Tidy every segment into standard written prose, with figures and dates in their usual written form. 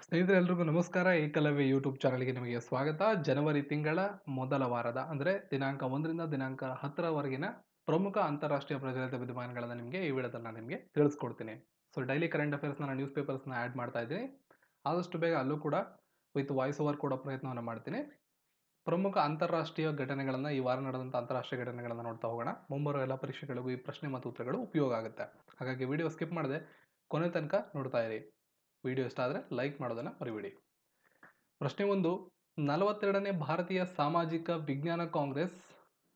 ಸ್ನೇಹಿತರೆ ಎಲ್ರಿಗೂ ನಮಸ್ಕಾರ. ಏಕಲವ್ಯ ಯೂಟ್ಯೂಬ್ ಚಾನಲ್‌ಗೆ ನಿಮಗೆ ಸ್ವಾಗತ. ಜನವರಿ ತಿಂಗಳ ಮೊದಲ ವಾರದ ಅಂದ್ರೆ ದಿನಾಂಕ 1ರಿಂದ ದಿನಾಂಕ 10ರವರೆಗಿನ ಪ್ರಮುಖ ಅಂತಾರಾಷ್ಟ್ರೀಯ ಪ್ರಚಲಿತ ವಿದ್ಯಮಾನಗಳನ್ನ ನಿಮಗೆ ಈ ವಿಡಿಯೋದಲ್ಲಿ ನಾನು ನಿಮಗೆ ತಿಳಿಸ್ಕೊಡ್ತೀನಿ. ಡೈಲಿ ಕರೆಂಟ್ ಅಫೇರ್ಸ್‌ನ ನಾನು ನ್ಯೂಸ್ ಪೇಪರ್ಸ್‌ನ ಆಡ್ ಮಾಡ್ತಾ ಇದ್ದೀನಿ. ಆದಷ್ಟು ಬೇಗ ಅಲ್ಲೂ ಕೂಡ ವಿತ್ ವಾಯ್ಸ್ ಓವರ್ ಕೊಡೋ ಪ್ರಯತ್ನವನ್ನ ಮಾಡ್ತೀನಿ. ಪ್ರಮುಖ ಅಂತಾರಾಷ್ಟ್ರೀಯ ಘಟನೆಗಳನ್ನ ಈ ವಾರ ನಡೆದಂತ ಅಂತಾರಾಷ್ಟ್ರೀಯ ಘಟನೆಗಳನ್ನ ನೋಡ್ತಾ ಹೋಗೋಣ. ಮುಂಬರುವ ಎಲ್ಲ ಪರೀಕ್ಷೆಗಳಿಗೂ ಈ ಪ್ರಶ್ನೆ ಮತ್ತು ಉತ್ತರಗಳು ಉಪಯೋಗ ಆಗುತ್ತೆ. ಹಾಗಾಗಿ ವಿಡಿಯೋ ಸ್ಕಿಪ್ ಮಾಡದೆ ಕೊನೆ ತನಕ ನೋಡ್ತಾ ಇರಿ. ವಿಡಿಯೋ ಇಷ್ಟ ಆದರೆ ಲೈಕ್ ಮಾಡೋದನ್ನ ಮರಿಬೇಡಿ. ಪ್ರಶ್ನೆ 1, 42ನೇ ಭಾರತೀಯ ಸಾಮಾಜಿಕ ವಿಜ್ಞಾನ ಕಾಂಗ್ರೆಸ್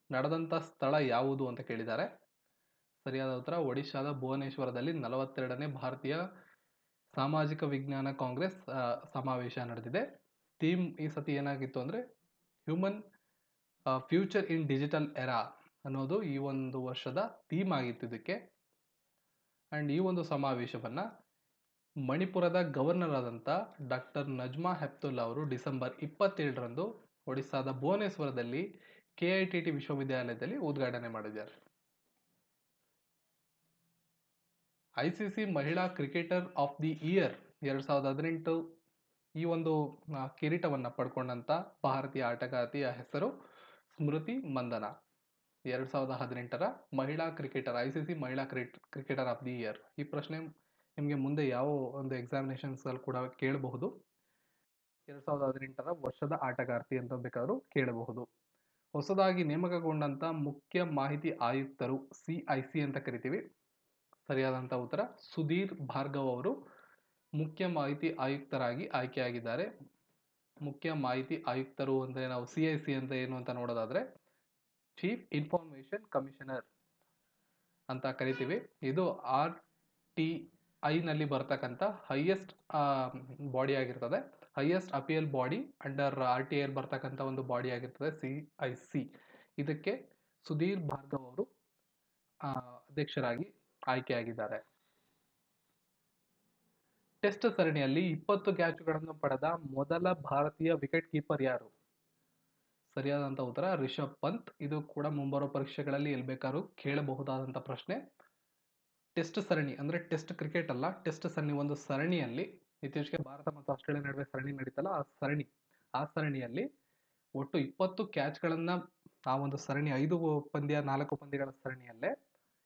ನಡೆದಂತ ಸ್ಥಳ ಯಾವುದು ಅಂತ ಕೇಳಿದ್ದಾರೆ. ಸರಿಯಾದ ಉತ್ತರ ಒಡಿಶಾದ ಭುವನೇಶ್ವರದಲ್ಲಿ 42ನೇ ಭಾರತೀಯ ಸಾಮಾಜಿಕ ವಿಜ್ಞಾನ ಕಾಂಗ್ರೆಸ್ ಸಮಾವೇಶ ನಡೆದಿದೆ. ಥೀಮ್ ಈ ಸತಿ ಏನಾಗಿತ್ತು ಅಂದ್ರೆ human future in digital era ಅನ್ನೋದು ಈ ಒಂದು ವರ್ಷದ ಥೀಮ್ ಆಗಿತ್ತು ಇದಕ್ಕೆ. ಅಂಡ್ ಈ ಒಂದು ಸಮಾವೇಶವನ್ನ ಮಣಿಪುರದ ಗವರ್ನರ್ ಆದಂಥ ಡಾಕ್ಟರ್ ನಜ್ಮಾ ಹೆಪ್ತುಲ್ಲಾ ಅವರು ಡಿಸೆಂಬರ್ 27ರಂದು ಒಡಿಸ್ಸಾದ ಭುವನೇಶ್ವರದಲ್ಲಿ ಕೆಐಟಿಟಿ ವಿಶ್ವವಿದ್ಯಾಲಯದಲ್ಲಿ ಉದ್ಘಾಟನೆ ಮಾಡಿದ್ದಾರೆ. ಐಸಿಸಿ ಮಹಿಳಾ ಕ್ರಿಕೆಟರ್ ಆಫ್ ದಿ ಇಯರ್ 2018 ಈ ಒಂದು ಕಿರೀಟವನ್ನು ಪಡ್ಕೊಂಡಂತ ಭಾರತೀಯ ಆಟಗಾರ್ತಿಯ ಹೆಸರು ಸ್ಮೃತಿ ಮಂದನ. 2018ರ ಮಹಿಳಾ ಕ್ರಿಕೆಟರ್, ಐಸಿಸಿ ಮಹಿಳಾ ಕ್ರಿಕೆಟರ್ ಆಫ್ ದಿ ಇಯರ್. ಈ ಪ್ರಶ್ನೆ ನಿಮಗೆ ಮುಂದೆ ಯಾವ ಒಂದು ಎಕ್ಸಾಮಿನೇಷನ್ಸ್ ಅಲ್ಲಿ ಕೂಡ ಕೇಳಬಹುದು. 2018ರ ವರ್ಷದ ಆಟಗಾರ್ತಿ ಅಂತ ಬೇಕಾದ್ರೂ ಕೇಳಬಹುದು. ಹೊಸದಾಗಿ ನೇಮಕಗೊಂಡಂತ ಮುಖ್ಯ ಮಾಹಿತಿ ಆಯುಕ್ತರು, ಸಿಐಸಿ ಅಂತ ಕರಿತೀವಿ. ಸರಿಯಾದಂತ ಉತ್ತರ ಸುಧೀರ್ ಭಾರ್ಗವ್ ಅವರು ಮುಖ್ಯ ಮಾಹಿತಿ ಆಯುಕ್ತರಾಗಿ ಆಯ್ಕೆಯಾಗಿದ್ದಾರೆ. ಮುಖ್ಯ ಮಾಹಿತಿ ಆಯುಕ್ತರು ಅಂದ್ರೆ ನಾವು ಸಿಐಸಿ ಅಂತ ಏನು ಅಂತ ನೋಡೋದಾದ್ರೆ ಚೀಫ್ ಇನ್ಫಾರ್ಮೇಶನ್ ಕಮಿಷನರ್ ಅಂತ ಕರಿತೀವಿ. ಇದು RTI ನಲ್ಲಿ ಬರ್ತಕ್ಕಂಥ ಹೈಯೆಸ್ಟ್ ಬಾಡಿ ಆಗಿರ್ತದೆ. ಹೈಯೆಸ್ಟ್ ಅಪಿಯಲ್ ಬಾಡಿ ಅಂಡರ್ RTI ಬರ್ತಕ್ಕಂಥ ಒಂದು ಬಾಡಿ ಆಗಿರ್ತದೆ CIC. ಇದಕ್ಕೆ ಸುಧೀರ್ ಭಾರ್ಗವ್ ಅವರು ಅಧ್ಯಕ್ಷರಾಗಿ ಆಯ್ಕೆಯಾಗಿದ್ದಾರೆ. ಟೆಸ್ಟ್ ಸರಣಿಯಲ್ಲಿ 20 ಕ್ಯಾಚ್ಗಳನ್ನು ಪಡೆದ ಮೊದಲ ಭಾರತೀಯ ವಿಕೆಟ್ ಕೀಪರ್ ಯಾರು? ಸರಿಯಾದಂತ ಉತ್ತರ ರಿಷಬ್ ಪಂತ್. ಇದು ಕೂಡ ಮುಂಬರುವ ಪರೀಕ್ಷೆಗಳಲ್ಲಿ ಎಲ್ಲಿ ಬೇಕಾದ್ರೂ ಕೇಳಬಹುದಾದಂತ ಪ್ರಶ್ನೆ. ಟೆಸ್ಟ್ ಸರಣಿ ಅಂದ್ರೆ ಟೆಸ್ಟ್ ಕ್ರಿಕೆಟ್ ಅಲ್ಲ, ಟೆಸ್ಟ್ ಸರಣಿ ಒಂದು ಸರಣಿಯಲ್ಲಿ ಇತ್ತೀಚೆಗೆ ಭಾರತ ಮತ್ತು ಆಸ್ಟ್ರೇಲಿಯಾ ನಡುವೆ ಸರಣಿ ನಡೀತಲ್ಲ, ಆ ಸರಣಿಯಲ್ಲಿ ಒಟ್ಟು 20 ಕ್ಯಾಚ್ಗಳನ್ನ ಆ ಒಂದು ಸರಣಿ 5 ಪಂದ್ಯ 4 ಪಂದ್ಯಗಳ ಸರಣಿಯಲ್ಲೇ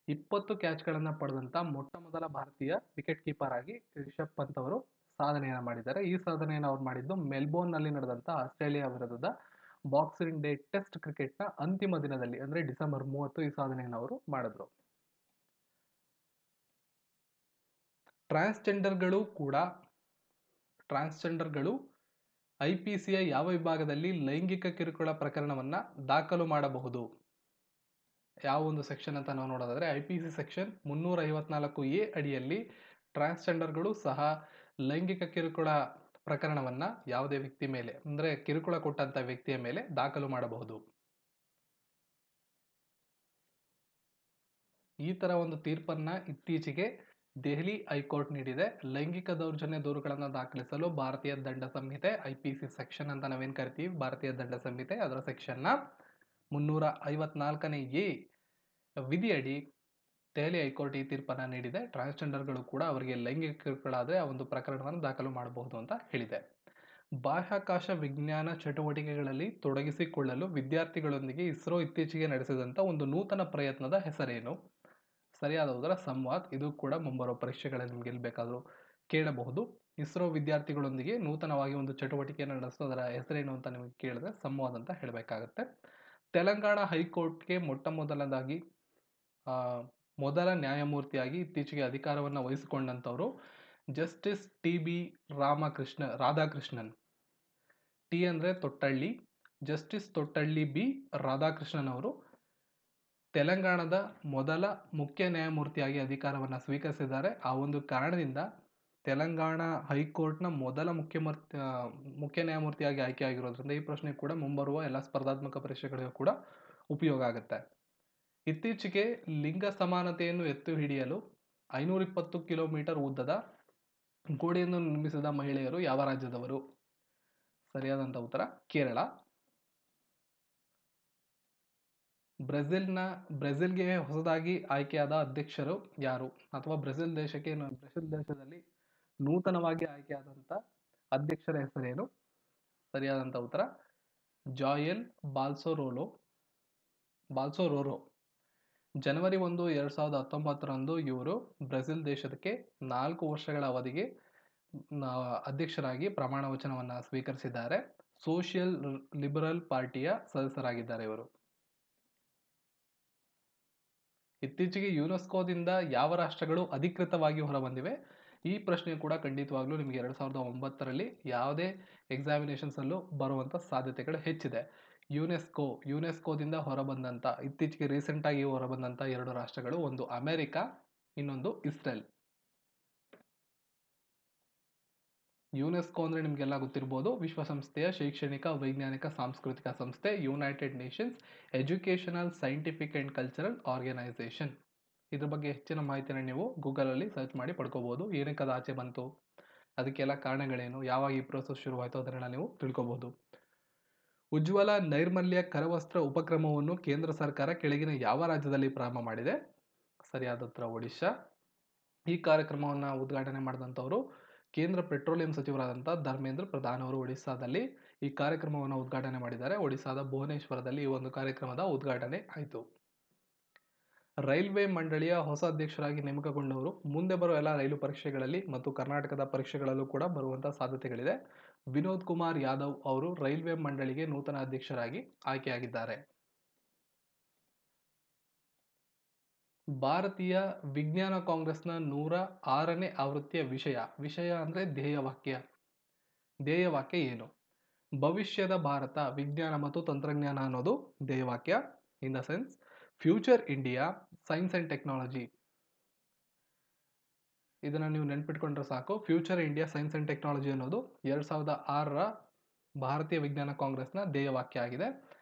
20 ಕ್ಯಾಚ್ಗಳನ್ನ ಪಡೆದಂತ ಮೊಟ್ಟ ಮೊದಲ ಭಾರತೀಯ ವಿಕೆಟ್ ಕೀಪರ್ ಆಗಿ ರಿಷಬ್ ಪಂತ್ ಅವರು ಸಾಧನೆಯನ್ನ ಮಾಡಿದ್ದಾರೆ. ಈ ಸಾಧನೆಯನ್ನು ಅವ್ರು ಮಾಡಿದ್ದು ಮೆಲ್ಬೋರ್ನ್ ನಲ್ಲಿ ನಡೆದಂತ ಆಸ್ಟ್ರೇಲಿಯಾ ವಿರುದ್ಧದ ಬಾಕ್ಸಿಂಗ್ ಡೇ ಟೆಸ್ಟ್ ಕ್ರಿಕೆಟ್ ನ ಅಂತಿಮ ದಿನದಲ್ಲಿ ಅಂದ್ರೆ ಡಿಸೆಂಬರ್ 30 ಈ ಸಾಧನೆಯನ್ನು ಅವರು ಮಾಡಿದ್ರು. ಟ್ರಾನ್ಸ್ಜೆಂಡರ್ಗಳು ಐಪಿಸಿಯ ಯಾವ ವಿಭಾಗದಲ್ಲಿ ಲೈಂಗಿಕ ಕಿರುಕುಳ ಪ್ರಕರಣವನ್ನ ದಾಖಲು ಮಾಡಬಹುದು? ಯಾವ ಒಂದು ಸೆಕ್ಷನ್ ಅಂತ ನಾವು ನೋಡೋದಾದ್ರೆ ಐಪಿಸಿ ಸೆಕ್ಷನ್ 354A ಅಡಿಯಲ್ಲಿ ಟ್ರಾನ್ಸ್ಜೆಂಡರ್ಗಳು ಸಹ ಲೈಂಗಿಕ ಕಿರುಕುಳ ಪ್ರಕರಣವನ್ನ ಯಾವುದೇ ವ್ಯಕ್ತಿ ಮೇಲೆ ಅಂದ್ರೆ ಕಿರುಕುಳ ಕೊಟ್ಟಂತ ವ್ಯಕ್ತಿಯ ಮೇಲೆ ದಾಖಲು ಮಾಡಬಹುದು. ಈ ತರ ಒಂದು ತೀರ್ಪನ್ನ ಇತ್ತೀಚೆಗೆ ದೆಹಲಿ ಹೈಕೋರ್ಟ್ ನೀಡಿದೆ. ಲೈಂಗಿಕ ದೌರ್ಜನ್ಯ ದೂರುಗಳನ್ನು ದಾಖಲಿಸಲು ಭಾರತೀಯ ದಂಡ ಸಂಹಿತೆ ಐಪಿಸಿ ಸೆಕ್ಷನ್ ಅಂತ ನಾವೇನ್ ಕರಿತೀವಿ, ಭಾರತೀಯ ದಂಡ ಸಂಹಿತೆ ಅದರ ಸೆಕ್ಷನ್ ನ 354A ವಿಧಿಯಡಿ ದೆಹಲಿ ಹೈಕೋರ್ಟ್ ಈ ತೀರ್ಪನ್ನ ನೀಡಿದೆ. ಟ್ರಾನ್ಸ್ಜೆಂಡರ್ಗಳು ಕೂಡ ಅವರಿಗೆ ಲೈಂಗಿಕ ಕಿರುಕುಳ ಆದ್ರೆ ಆ ಒಂದು ಪ್ರಕರಣವನ್ನು ದಾಖಲು ಮಾಡಬಹುದು ಅಂತ ಹೇಳಿದೆ. ಬಾಹ್ಯಾಕಾಶ ವಿಜ್ಞಾನ ಚಟುವಟಿಕೆಗಳಲ್ಲಿ ತೊಡಗಿಸಿಕೊಳ್ಳಲು ವಿದ್ಯಾರ್ಥಿಗಳೊಂದಿಗೆ ಇಸ್ರೋ ಇತ್ತೀಚೆಗೆ ನಡೆಸಿದಂತ ಒಂದು ನೂತನ ಪ್ರಯತ್ನದ ಹೆಸರೇನು? ಸರಿಯಾದ ಉತ್ತರ ಸಂವಾದ್. ಇದು ಕೂಡ ಮುಂಬರುವ ಪರೀಕ್ಷೆಗಳಲ್ಲಿ ನಿಮ್ಗೆ ಎಲ್ಲಿ ಬೇಕಾದ್ರೂ ಕೇಳಬಹುದು. ಇಸ್ರೋ ವಿದ್ಯಾರ್ಥಿಗಳೊಂದಿಗೆ ನೂತನವಾಗಿ ಒಂದು ಚಟುವಟಿಕೆಯನ್ನು ನಡೆಸೋದರ ಹೆಸರೇನು ಅಂತ ನಿಮಗೆ ಕೇಳಿದ್ರೆ ಸಂವಾದ್ ಅಂತ ಹೇಳಬೇಕಾಗತ್ತೆ. ತೆಲಂಗಾಣ ಹೈಕೋರ್ಟ್ಗೆ ಮೊದಲ ನ್ಯಾಯಮೂರ್ತಿಯಾಗಿ ಇತ್ತೀಚೆಗೆ ಅಧಿಕಾರವನ್ನು ವಹಿಸಿಕೊಂಡಂತವರು ಜಸ್ಟಿಸ್ TB ರಾಧಾಕೃಷ್ಣನ್. ಟಿ ಅಂದ್ರೆ ತೊಟ್ಟಳ್ಳಿ, ಜಸ್ಟಿಸ್ ತೊಟ್ಟಳ್ಳಿ B ರಾಧಾಕೃಷ್ಣನ್ ಅವರು ತೆಲಂಗಾಣದ ಮೊದಲ ಮುಖ್ಯ ನ್ಯಾಯಮೂರ್ತಿಯಾಗಿ ಅಧಿಕಾರವನ್ನು ಸ್ವೀಕರಿಸಿದ್ದಾರೆ. ಆ ಒಂದು ಕಾರಣದಿಂದ ತೆಲಂಗಾಣ ಹೈಕೋರ್ಟ್ನ ಮೊದಲ ಮುಖ್ಯ ನ್ಯಾಯಮೂರ್ತಿಯಾಗಿ ಆಯ್ಕೆಯಾಗಿರೋದ್ರಿಂದ ಈ ಪ್ರಶ್ನೆ ಕೂಡ ಮುಂಬರುವ ಎಲ್ಲ ಸ್ಪರ್ಧಾತ್ಮಕ ಪರೀಕ್ಷೆಗಳಿಗೂ ಕೂಡ ಉಪಯೋಗ ಆಗುತ್ತೆ. ಇತ್ತೀಚೆಗೆ ಲಿಂಗ ಸಮಾನತೆಯನ್ನು ಎತ್ತು ಹಿಡಿಯಲು 520 ಕಿಲೋಮೀಟರ್ ಉದ್ದದ ಗೋಡೆಯನ್ನು ನಿರ್ಮಿಸಿದ ಮಹಿಳೆಯರು ಯಾವ ರಾಜ್ಯದವರು? ಸರಿಯಾದಂತ ಉತ್ತರ ಕೇರಳ. ಬ್ರೆಜಿಲ್ಗೆ ಹೊಸದಾಗಿ ಆಯ್ಕೆಯಾದ ಅಧ್ಯಕ್ಷರು ಯಾರು? ಅಥವಾ ಬ್ರೆಜಿಲ್ ದೇಶದಲ್ಲಿ ನೂತನವಾಗಿ ಆಯ್ಕೆಯಾದಂತ ಅಧ್ಯಕ್ಷರ ಹೆಸರೇನು? ಸರಿಯಾದಂಥ ಉತ್ತರ ಜಾಯೆಲ್ ಬಾಲ್ಸೊರೋರೋ. ಜನವರಿ 1, 2019ರಂದು ಇವರು ಬ್ರೆಜಿಲ್ ದೇಶಕ್ಕೆ 4 ವರ್ಷಗಳ ಅವಧಿಗೆ ಅಧ್ಯಕ್ಷರಾಗಿ ಪ್ರಮಾಣ ವಚನವನ್ನು ಸ್ವೀಕರಿಸಿದ್ದಾರೆ. ಸೋಷಿಯಲ್ ಲಿಬರಲ್ ಪಾರ್ಟಿಯ ಸದಸ್ಯರಾಗಿದ್ದಾರೆ ಇವರು. ಇತ್ತೀಚೆಗೆ ಯುನೆಸ್ಕೋದಿಂದ ಯಾವ ರಾಷ್ಟ್ರಗಳು ಅಧಿಕೃತವಾಗಿ ಹೊರಬಂದಿವೆ? ಈ ಪ್ರಶ್ನೆ ಕೂಡ ಖಂಡಿತವಾಗ್ಲೂ ನಿಮಗೆ 2009ರಲ್ಲಿ ಯಾವುದೇ ಎಕ್ಸಾಮಿನೇಷನ್ಸ್ ಅಲ್ಲೂ ಬರುವಂತ ಸಾಧ್ಯತೆಗಳು ಹೆಚ್ಚಿದೆ. ಯುನೆಸ್ಕೋದಿಂದ ಹೊರಬಂದಂತ ಇತ್ತೀಚೆಗೆ ರೀಸೆಂಟ್ ಆಗಿ ಹೊರಬಂದಂತ 2 ರಾಷ್ಟ್ರಗಳು, ಒಂದು ಅಮೆರಿಕ, ಇನ್ನೊಂದು ಇಸ್ರೇಲ್. ಯುನೆಸ್ಕೋ ಅಂದ್ರೆ ನಿಮಗೆಲ್ಲ ಗೊತ್ತಿರ್ಬೋದು, ವಿಶ್ವಸಂಸ್ಥೆಯ ಶೈಕ್ಷಣಿಕ, ವೈಜ್ಞಾನಿಕ, ಸಾಂಸ್ಕೃತಿಕ ಸಂಸ್ಥೆ, United Nations educational, scientific and cultural organisation. ಇದ್ರ ಬಗ್ಗೆ ಹೆಚ್ಚಿನ ಮಾಹಿತಿನ ನೀವು ಗೂಗಲಲ್ಲಿ ಸರ್ಚ್ ಮಾಡಿ ಪಡ್ಕೋಬಹುದು. ಏನಕ್ಕೆ ಅದು ಆಚೆ ಬಂತು, ಅದಕ್ಕೆಲ್ಲ ಕಾರಣಗಳೇನು, ಯಾವಾಗ ಈ ಪ್ರೋಸೆಸ್ ಶುರುವಾಯಿತು ಅದನ್ನೆಲ್ಲ ನೀವು ತಿಳ್ಕೊಬಹುದು. ಉಜ್ವಲ ನೈರ್ಮಲ್ಯ ಕರವಸ್ತ್ರ ಉಪಕ್ರಮವನ್ನು ಕೇಂದ್ರ ಸರ್ಕಾರ ಕೆಳಗಿನ ಯಾವ ರಾಜ್ಯದಲ್ಲಿ ಪ್ರಾರಂಭ ಮಾಡಿದೆ? ಸರಿಯಾದ ಉತ್ತರ ಒಡಿಶಾ. ಈ ಕಾರ್ಯಕ್ರಮವನ್ನು ಉದ್ಘಾಟನೆ ಮಾಡಿದಂಥವರು ಕೇಂದ್ರ ಪೆಟ್ರೋಲಿಯಂ ಸಚಿವರಾದಂಥ ಧರ್ಮೇಂದ್ರ ಪ್ರಧಾನ್ ಅವರು ಒಡಿಶಾದಲ್ಲಿ ಈ ಕಾರ್ಯಕ್ರಮವನ್ನು ಉದ್ಘಾಟನೆ ಮಾಡಿದ್ದಾರೆ. ಒಡಿಶಾದ ಭುವನೇಶ್ವರದಲ್ಲಿ ಈ ಒಂದು ಕಾರ್ಯಕ್ರಮದ ಉದ್ಘಾಟನೆ ಆಯಿತು. ರೈಲ್ವೆ ಮಂಡಳಿಯ ಹೊಸ ಅಧ್ಯಕ್ಷರಾಗಿ ನೇಮಕಗೊಂಡವರು ಮುಂದೆ ಬರುವ ಎಲ್ಲ ರೈಲು ಪರೀಕ್ಷೆಗಳಲ್ಲಿ ಮತ್ತು ಕರ್ನಾಟಕದ ಪರೀಕ್ಷೆಗಳಲ್ಲೂ ಕೂಡ ಬರುವಂತಹ ಸಾಧ್ಯತೆಗಳಿದೆ. ವಿನೋದ್ ಕುಮಾರ್ ಯಾದವ್ ಅವರು ರೈಲ್ವೆ ಮಂಡಳಿಗೆ ನೂತನ ಅಧ್ಯಕ್ಷರಾಗಿ ಆಯ್ಕೆಯಾಗಿದ್ದಾರೆ. ಭಾರತೀಯ ವಿಜ್ಞಾನ ಕಾಂಗ್ರೆಸ್ನ 106ನೇ ಆವೃತ್ತಿಯ ವಿಷಯ ಅಂದ್ರೆ ಧ್ಯೇಯವಾಕ್ಯ ಏನು? ಭವಿಷ್ಯದ ಭಾರತ, ವಿಜ್ಞಾನ ಮತ್ತು ತಂತ್ರಜ್ಞಾನ ಅನ್ನೋದು ಧ್ಯೇಯವಾಕ್ಯ. In the sense future India, science and technology. ಇದನ್ನ ನೀವು ನೆನ್ಪಿಟ್ಕೊಂಡ್ರೆ ಸಾಕು. Future India, science and technology ಅನ್ನೋದು 2006ರ ಭಾರತೀಯ ವಿಜ್ಞಾನ ಕಾಂಗ್ರೆಸ್ನ ಧ್ಯೇಯವಾಕ್ಯ ಆಗಿದೆ.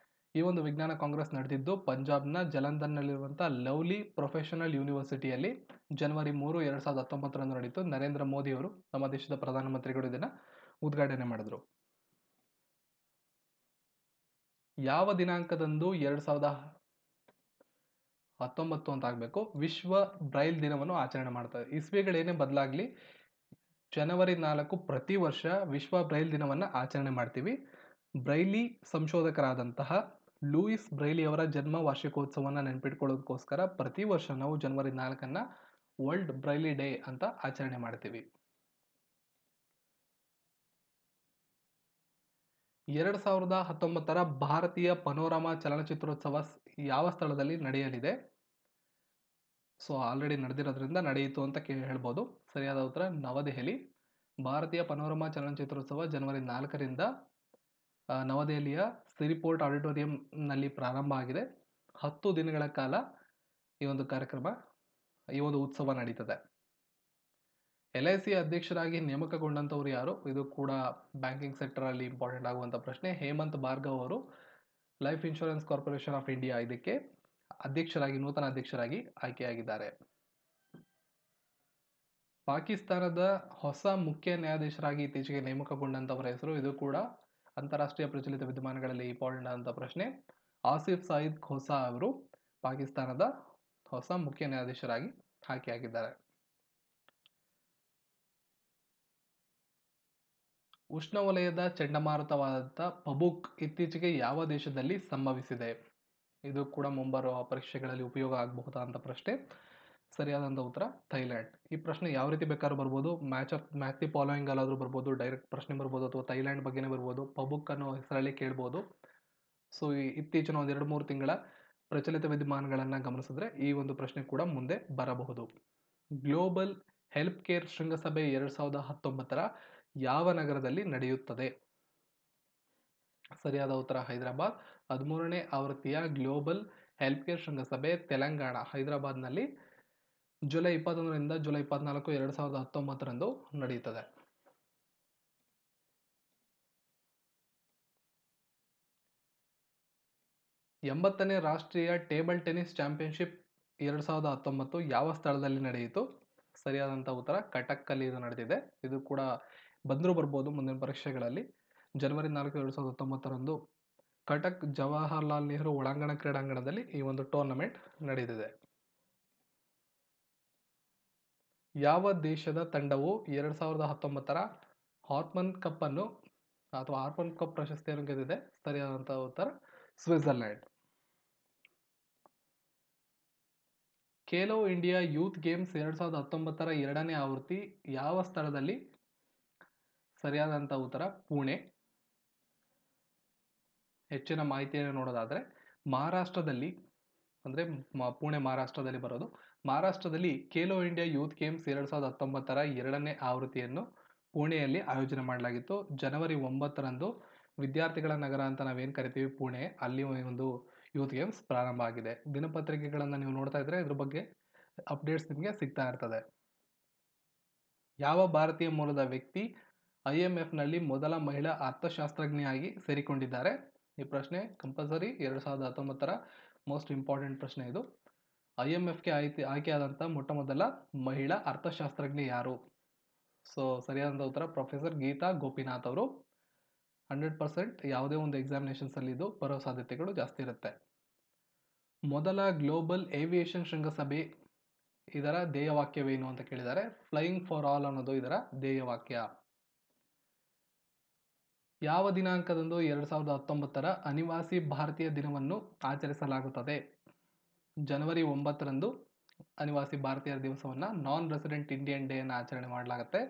ಈ ಒಂದು ವಿಜ್ಞಾನ ಕಾಂಗ್ರೆಸ್ ನಡೆದಿದ್ದು ಪಂಜಾಬ್ನ ಜಲಂಧರ್ನಲ್ಲಿರುವಂತಹ ಲವ್ಲಿ ಪ್ರೊಫೆಷನಲ್ ಯೂನಿವರ್ಸಿಟಿಯಲ್ಲಿ ಜನವರಿ 3, 2019ರಂದು ನಡೆಯಿತು. ನರೇಂದ್ರ ಮೋದಿ ಅವರು, ನಮ್ಮ ದೇಶದ ಪ್ರಧಾನಮಂತ್ರಿಗಳು, ಇದನ್ನ ಉದ್ಘಾಟನೆ ಮಾಡಿದ್ರು. ಯಾವ ದಿನಾಂಕದಂದು 2019 ಅಂತ ಆಗಬೇಕು, ವಿಶ್ವ ಬ್ರೈಲ್ ದಿನವನ್ನು ಆಚರಣೆ ಮಾಡ್ತಾರೆ? ಇಸ್ವಿಗಳೇನೇ ಬದಲಾಗ್ಲಿ, ಜನವರಿ 4 ಪ್ರತಿ ವರ್ಷ ವಿಶ್ವ ಬ್ರೈಲ್ ದಿನವನ್ನು ಆಚರಣೆ ಮಾಡ್ತೀವಿ. ಬ್ರೈಲಿ ಸಂಶೋಧಕರಾದಂತಹ ಲೂಯಿಸ್ ಬ್ರೈಲಿ ಅವರ ಜನ್ಮ ವಾರ್ಷಿಕೋತ್ಸವವನ್ನು ನೆನ್ಪಿಟ್ಕೊಳ್ಳೋದಕ್ಕೋಸ್ಕರ ಪ್ರತಿ ವರ್ಷ ನಾವು ಜನವರಿ 4 ವರ್ಲ್ಡ್ ಬ್ರೈಲಿ ಡೇ ಅಂತ ಆಚರಣೆ ಮಾಡ್ತೀವಿ. 2019ರ ಭಾರತೀಯ ಪನೋರಮಾ ಚಲನಚಿತ್ರೋತ್ಸವ ಯಾವ ಸ್ಥಳದಲ್ಲಿ ನಡೆಯಲಿದೆ? ಸೊ ಆಲ್ರೆಡಿ ನಡೆದಿರೋದ್ರಿಂದ ನಡೆಯಿತು ಅಂತ ಹೇಳ್ಬೋದು. ಸರಿಯಾದ ಉತ್ತರ ನವದೆಹಲಿ. ಭಾರತೀಯ ಪನೋರಮಾ ಚಲನಚಿತ್ರೋತ್ಸವ ಜನವರಿ 4ರಿಂದ ನವದೆಹಲಿಯ ಸಿರಿಪೋರ್ಟ್ ಆಡಿಟೋರಿಯಂನಲ್ಲಿ ಪ್ರಾರಂಭ ಆಗಿದೆ. 10 ದಿನಗಳ ಕಾಲ ಈ ಒಂದು ಕಾರ್ಯಕ್ರಮ, ಈ ಒಂದು ಉತ್ಸವ ನಡೀತದೆ. LIC ಅಧ್ಯಕ್ಷರಾಗಿ ನೇಮಕಗೊಂಡಂಥವ್ರು ಯಾರು? ಇದು ಕೂಡ ಬ್ಯಾಂಕಿಂಗ್ ಸೆಕ್ಟರ್ ಅಲ್ಲಿ ಇಂಪಾರ್ಟೆಂಟ್ ಆಗುವಂಥ ಪ್ರಶ್ನೆ. ಹೇಮಂತ್ ಭಾರ್ಗವ್ ಅವರು life insurance corporation of India ಇದಕ್ಕೆ ನೂತನ ಅಧ್ಯಕ್ಷರಾಗಿ ಆಯ್ಕೆಯಾಗಿದ್ದಾರೆ. ಪಾಕಿಸ್ತಾನದ ಹೊಸ ಮುಖ್ಯ ನ್ಯಾಯಾಧೀಶರಾಗಿ ಇತ್ತೀಚೆಗೆ ನೇಮಕಗೊಂಡಂಥವರ ಹೆಸರು? ಇದು ಕೂಡ ಅಂತಾರಾಷ್ಟ್ರೀಯ ಪ್ರಚಲಿತ ವಿದ್ಯಮಾನಗಳಲ್ಲಿ ಇಂಪಾರ್ಟೆಂಟ್ ಆದಂಥ ಪ್ರಶ್ನೆ. ಆಸಿಫ್ ಸಯೀದ್ ಖೋಸಾ ಅವರು ಪಾಕಿಸ್ತಾನದ ಹೊಸ ಮುಖ್ಯ ನ್ಯಾಯಾಧೀಶರಾಗಿ ಆಯ್ಕೆಯಾಗಿದ್ದಾರೆ. ಉಷ್ಣವಲಯದ ಚಂಡಮಾರುತವಾದಂಥ ಪಬುಕ್ ಇತ್ತೀಚೆಗೆ ಯಾವ ದೇಶದಲ್ಲಿ ಸಂಭವಿಸಿದೆ? ಇದು ಕೂಡ ಮುಂಬರುವ ಪರೀಕ್ಷೆಗಳಲ್ಲಿ ಉಪಯೋಗ ಆಗಬಹುದಾದಂಥ ಪ್ರಶ್ನೆ. ಸರಿಯಾದಂಥ ಉತ್ತರ ಥೈಲ್ಯಾಂಡ್. ಈ ಪ್ರಶ್ನೆ ಯಾವ ರೀತಿ ಬೇಕಾದ್ರೂ ಬರ್ಬೋದು, ಮ್ಯಾಚ್ ದಿ ಫಾಲೋಯಿಂಗ್ ಅಲ್ಲಾದ್ರೂ ಬರ್ಬೋದು, ಡೈರೆಕ್ಟ್ ಪ್ರಶ್ನೆ ಬರ್ಬೋದು, ಅಥವಾ ಥೈಲ್ಯಾಂಡ್ ಬಗ್ಗೆನೇ ಬರ್ಬೋದು. ಪಬುಕ್ ಅನ್ನೋ ಹೆಸರಲ್ಲಿ ಕೇಳ್ಬೋದು. ಸೊ ಇತ್ತೀಚಿನ ಒಂದು 2-3 ತಿಂಗಳ ಪ್ರಚಲಿತ ವಿದ್ಯಮಾನಗಳನ್ನು ಗಮನಿಸಿದ್ರೆ ಈ ಒಂದು ಪ್ರಶ್ನೆ ಕೂಡ ಮುಂದೆ ಬರಬಹುದು. ಗ್ಲೋಬಲ್ ಹೆಲ್ತ್ ಕೇರ್ ಶೃಂಗಸಭೆ 2019ರ ಯಾವ ನಗರದಲ್ಲಿ ನಡೆಯುತ್ತದೆ? ಸರಿಯಾದ ಉತ್ತರ ಹೈದರಾಬಾದ್. 13ನೇ ಆವೃತ್ತಿಯ ಗ್ಲೋಬಲ್ ಹೆಲ್ತ್ ಕೇರ್ ಶೃಂಗಸಭೆ ತೆಲಂಗಾಣ ಹೈದರಾಬಾದ್ನಲ್ಲಿ ಜುಲೈ 21ರಿಂದ ಜುಲೈ 24, 2019ರಂದು ನಡೆಯುತ್ತದೆ. ಎಂಬತ್ತನೇ ರಾಷ್ಟ್ರೀಯ ಟೇಬಲ್ ಟೆನ್ನಿಸ್ ಚಾಂಪಿಯನ್ಶಿಪ್ 2019 ಯಾವ ಸ್ಥಳದಲ್ಲಿ ನಡೆಯಿತು? ಸರಿಯಾದಂಥ ಉತ್ತರ ಕಟಕ್ಕಲ್ಲಿ ಇದು ನಡೆದಿದೆ. ಇದು ಕೂಡ ಬರ್ಬೋದು ಮುಂದಿನ ಪರೀಕ್ಷೆಗಳಲ್ಲಿ. ಜನವರಿ 4, 2019ರಂದು ಕಟಕ್ ಜವಾಹರ್ಲಾಲ್ ನೆಹರು ಒಳಾಂಗಣ ಕ್ರೀಡಾಂಗಣದಲ್ಲಿ ಈ ಒಂದು ಟೂರ್ನಮೆಂಟ್ ನಡೆದಿದೆ. ಯಾವ ದೇಶದ ತಂಡವು 2019ರ ಹಾರ್ಮನ್ ಕಪ್ ಅನ್ನು ಅಥವಾ ಹಾರ್ಮನ್ ಕಪ್ ಪ್ರಶಸ್ತಿಯನ್ನು ಗೆದ್ದಿದೆ? ಸರಿಯಾದಂತಹ ಉತ್ತರ Switzerland. Khelo India youth games 2019ರ 2ನೇ ಆವೃತ್ತಿ ಯಾವ ಸ್ಥಳದಲ್ಲಿ? ಸರಿಯಾದಂತಹ ಉತ್ತರ ಪುಣೆ. ಹೆಚ್ಚಿನ ಮಾಹಿತಿಯನ್ನು ನೋಡೋದಾದ್ರೆ ಮಹಾರಾಷ್ಟ್ರದಲ್ಲಿ, ಅಂದ್ರೆ ಪುಣೆ ಮಹಾರಾಷ್ಟ್ರದಲ್ಲಿ ಬರೋದು. ಮಹಾರಾಷ್ಟ್ರದಲ್ಲಿ ಖೇಲೋ ಇಂಡಿಯಾ ಯೂತ್ ಗೇಮ್ಸ್ 2019ರ 2ನೇ ಆವೃತ್ತಿಯನ್ನು ಪುಣೆಯಲ್ಲಿ ಆಯೋಜನೆ ಮಾಡಲಾಗಿತ್ತು. ಜನವರಿ 9ರಂದು ವಿದ್ಯಾರ್ಥಿಗಳ ನಗರ ಅಂತ ನಾವೇನು ಕರಿತೀವಿ ಪುಣೆ, ಅಲ್ಲಿ ಒಂದು ಯೂತ್ ಗೇಮ್ಸ್ ಪ್ರಾರಂಭ ಆಗಿದೆ. ದಿನಪತ್ರಿಕೆಗಳನ್ನು ನೀವು ನೋಡ್ತಾ ಇದ್ರೆ ಇದ್ರ ಬಗ್ಗೆ ಅಪ್ಡೇಟ್ಸ್ ನಿಮಗೆ ಸಿಗ್ತಾ ಇರ್ತದೆ. ಯಾವ ಭಾರತೀಯ ಮೂಲದ ವ್ಯಕ್ತಿ IMFನಲ್ಲಿ ಮೊದಲ ಮಹಿಳಾ ಅರ್ಥಶಾಸ್ತ್ರಜ್ಞೆಯಾಗಿ ಸೇರಿಕೊಂಡಿದ್ದಾರೆ? ಈ ಪ್ರಶ್ನೆ ಕಂಪಲ್ಸರಿ 2019ರ ಮೋಸ್ಟ್ ಇಂಪಾರ್ಟೆಂಟ್ ಪ್ರಶ್ನೆ ಇದು. IMFಗೆ ಆಯ್ಕೆಯಾದಂಥ ಮೊಟ್ಟ ಮೊದಲ ಮಹಿಳಾ ಅರ್ಥಶಾಸ್ತ್ರಜ್ಞೆ ಯಾರು? ಸೊ ಸರಿಯಾದಂಥ ಉತ್ತರ ಪ್ರೊಫೆಸರ್ ಗೀತಾ ಗೋಪಿನಾಥ್ ಅವರು. 100% ಯಾವುದೇ ಒಂದು ಎಕ್ಸಾಮಿನೇಷನ್ಸ್ ಅಲ್ಲಿ ಇದು ಬರೋ ಸಾಧ್ಯತೆಗಳು ಜಾಸ್ತಿ ಇರುತ್ತೆ. ಮೊದಲ ಗ್ಲೋಬಲ್ ಏವಿಯೇಷನ್ ಶೃಂಗಸಭೆ, ಇದರ ಧ್ಯೇಯವಾಕ್ಯವೇನು ಅಂತ ಕೇಳಿದ್ದಾರೆ. ಫ್ಲೈಯಿಂಗ್ ಫಾರ್ ಆಲ್ ಅನ್ನೋದು ಇದರ ಧ್ಯೇಯವಾಕ್ಯ. ಯಾವ ದಿನಾಂಕದಂದು 2019ರ ಅನಿವಾಸಿ ಭಾರತೀಯ ದಿನವನ್ನು ಆಚರಿಸಲಾಗುತ್ತದೆ? ಜನವರಿ 9ರಂದು ಅನಿವಾಸಿ ಭಾರತೀಯರ ದಿವಸವನ್ನು, ನಾನ್ ರೆಸಿಡೆಂಟ್ ಇಂಡಿಯನ್ ಡೇ ಅನ್ನು ಆಚರಣೆ ಮಾಡಲಾಗುತ್ತೆ.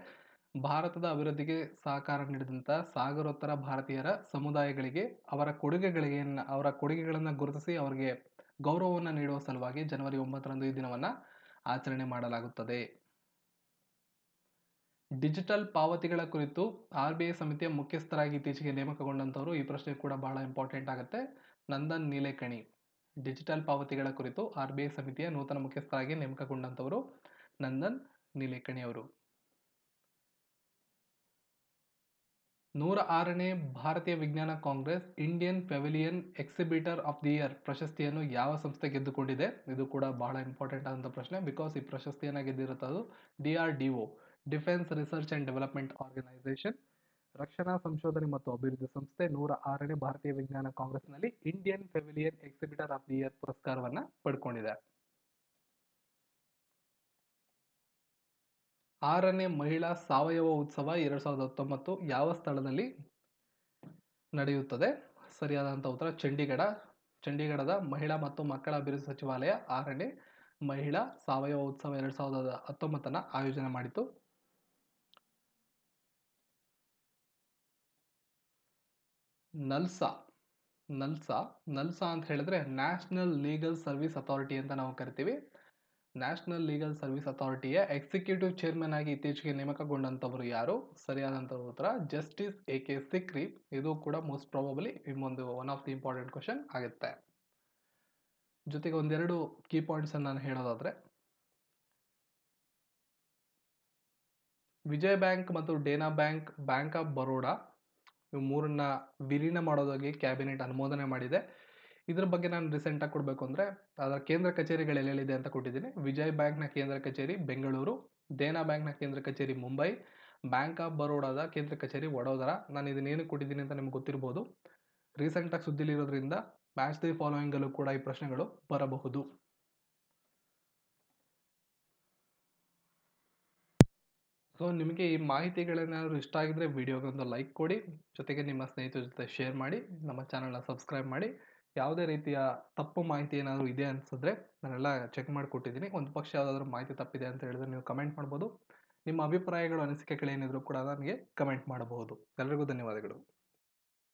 ಭಾರತದ ಅಭಿವೃದ್ಧಿಗೆ ಸಹಕಾರ ನೀಡಿದಂಥ ಸಾಗರೋತ್ತರ ಭಾರತೀಯರ ಸಮುದಾಯಗಳಿಗೆ ಅವರ ಕೊಡುಗೆಗಳನ್ನು ಗುರುತಿಸಿ ಅವರಿಗೆ ಗೌರವವನ್ನು ನೀಡುವ ಸಲುವಾಗಿ ಜನವರಿ 9ರಂದು ಈ ದಿನವನ್ನು ಆಚರಣೆ ಮಾಡಲಾಗುತ್ತದೆ. ಡಿಜಿಟಲ್ ಪಾವತಿಗಳ ಕುರಿತು RBI ಸಮಿತಿಯ ಮುಖ್ಯಸ್ಥರಾಗಿ ಇತ್ತೀಚೆಗೆ ನೇಮಕಗೊಂಡಂಥವರು. ಈ ಪ್ರಶ್ನೆ ಕೂಡ ಬಹಳ ಇಂಪಾರ್ಟೆಂಟ್ ಆಗುತ್ತೆ. ನಂದನ್ ನೀಲೇಕಣಿ. ಡಿಜಿಟಲ್ ಪಾವತಿಗಳ ಕುರಿತು RBI ಸಮಿತಿಯ ನೂತನ ಮುಖ್ಯಸ್ಥರಾಗಿ ನೇಮಕಗೊಂಡಂಥವರು ನಂದನ್ ನೀಲೇಕಣಿ ಅವರು. 106ನೇ ಭಾರತೀಯ ವಿಜ್ಞಾನ Congress Indian pavilion exhibitor of the year ಪ್ರಶಸ್ತಿಯನ್ನು ಯಾವ ಸಂಸ್ಥೆ ಗೆದ್ದುಕೊಂಡಿದೆ? ಇದು ಕೂಡ ಬಹಳ ಇಂಪಾರ್ಟೆಂಟ್ ಆದಂಥ ಪ್ರಶ್ನೆ. ಬಿಕಾಸ್ ಈ ಪ್ರಶಸ್ತಿಯನ್ನು ಗೆದ್ದಿರುತ್ತದೆ DRDO, defence research and development organisation, ರಕ್ಷಣಾ ಸಂಶೋಧನೆ ಮತ್ತು ಅಭಿವೃದ್ಧಿ ಸಂಸ್ಥೆ. 106ನೇ ಭಾರತೀಯ ವಿಜ್ಞಾನ ಕಾಂಗ್ರೆಸ್ನಲ್ಲಿ Indian pavilion exhibitor of the year ಪುರಸ್ಕಾರವನ್ನು ಪಡ್ಕೊಂಡಿದೆ. 6ನೇ ಮಹಿಳಾ ಸಾವಯವ ಉತ್ಸವ 2019 ಯಾವ ಸ್ಥಳದಲ್ಲಿ ನಡೆಯುತ್ತದೆ? ಸರಿಯಾದಂಥ ಉತ್ತರ ಚಂಡೀಗಢದ ಮಹಿಳಾ ಮತ್ತು ಮಕ್ಕಳ ಅಭಿವೃದ್ಧಿ ಸಚಿವಾಲಯ 6ನೇ ಮಹಿಳಾ ಸಾವಯವ ಉತ್ಸವ 2019 ಆಯೋಜನೆ ಮಾಡಿತು. ನಲ್ಸಾ ಅಂತ ಹೇಳಿದ್ರೆ ನ್ಯಾಷನಲ್ ಲೀಗಲ್ ಸರ್ವಿಸ್ ಅಥಾರಿಟಿ ಅಂತ ನಾವು ಕರಿತೀವಿ. ನ್ಯಾಷನಲ್ ಲೀಗಲ್ ಸರ್ವಿಸ್ ಅಥಾರಿಟಿಯ ಎಕ್ಸಿಕ್ಯೂಟಿವ್ ಚೇರ್ಮನ್ ಆಗಿ ಇತ್ತೀಚೆಗೆ ನೇಮಕಗೊಂಡಂಥವರು ಯಾರು? ಸರಿಯಾದಂಥ ಉತ್ತರ ಜಸ್ಟಿಸ್ AK ಸಿಕ್ರಿ. ಇದು ಕೂಡ most probably one of the important question ಆಗುತ್ತೆ. ಜೊತೆಗೆ ಒಂದೆರಡು ಕೀ ಪಾಯಿಂಟ್ಸ್ ಅನ್ನು ನಾನು ಹೇಳೋದಾದ್ರೆ, ವಿಜಯ ಬ್ಯಾಂಕ್ ಮತ್ತು ಡೇನಾ ಬ್ಯಾಂಕ್, ಬ್ಯಾಂಕ್ ಆಫ್ ಬರೋಡಾ ಇವು ಮೂರನ್ನ ವಿಲೀನ ಮಾಡೋದಾಗಿ ಕ್ಯಾಬಿನೆಟ್ ಅನುಮೋದನೆ ಮಾಡಿದೆ. ಇದ್ರ ಬಗ್ಗೆ ನಾನು ರೀಸೆಂಟಾಗಿ ಕೊಡಬೇಕು ಅಂದರೆ ಅದರ ಕೇಂದ್ರ ಕಚೇರಿಗಳು ಎಲ್ಲೆಲ್ಲಿದೆ ಅಂತ ಕೊಟ್ಟಿದ್ದೀನಿ. ವಿಜಯ್ ಬ್ಯಾಂಕ್ನ ಕೇಂದ್ರ ಕಚೇರಿ ಬೆಂಗಳೂರು, ದೇನಾ ಬ್ಯಾಂಕ್ನ ಕೇಂದ್ರ ಕಚೇರಿ ಮುಂಬೈ, ಬ್ಯಾಂಕ್ ಆಫ್ ಬರೋಡಾದ ಕೇಂದ್ರ ಕಚೇರಿ ವಡೋದರ. ನಾನು ಇದನ್ನೇನು ಕೊಟ್ಟಿದ್ದೀನಿ ಅಂತ ನಿಮ್ಗೆ ಗೊತ್ತಿರ್ಬೋದು. ರೀಸೆಂಟಾಗಿ ಸುದ್ದಿಲಿರೋದ್ರಿಂದ ಮ್ಯಾಚ್ ದಿ ಫಾಲೋಯಿಂಗಲ್ಲೂ ಕೂಡ ಈ ಪ್ರಶ್ನೆಗಳು ಬರಬಹುದು. ಸೊ ನಿಮಗೆ ಈ ಮಾಹಿತಿಗಳೇನಾದರೂ ಇಷ್ಟ ಆಗಿದ್ರೆ ವಿಡಿಯೋಗೊಂದು ಲೈಕ್ ಕೊಡಿ, ಜೊತೆಗೆ ನಿಮ್ಮ ಸ್ನೇಹಿತರ ಜೊತೆ ಶೇರ್ ಮಾಡಿ, ನಮ್ಮ ಚಾನಲ್ನ ಸಬ್ಸ್ಕ್ರೈಬ್ ಮಾಡಿ. ಯಾವುದೇ ರೀತಿಯ ತಪ್ಪು ಮಾಹಿತಿ ಏನಾದರೂ ಇದೆ ಅನಿಸಿದ್ರೆ ನಾನೆಲ್ಲ ಚೆಕ್ ಮಾಡಿಕೊಟ್ಟಿದ್ದೀನಿ. ಒಂದು ಪಕ್ಷ ಯಾವುದಾದ್ರೂ ಮಾಹಿತಿ ತಪ್ಪಿದೆ ಅಂತ ಹೇಳಿದ್ರೆ ನೀವು ಕಮೆಂಟ್ ಮಾಡ್ಬೋದು. ನಿಮ್ಮ ಅಭಿಪ್ರಾಯಗಳು, ಅನಿಸಿಕೆಗಳೇನಿದ್ರು ಕೂಡ ನನಗೆ ಕಮೆಂಟ್ ಮಾಡಬಹುದು. ಎಲ್ಲರಿಗೂ ಧನ್ಯವಾದಗಳು.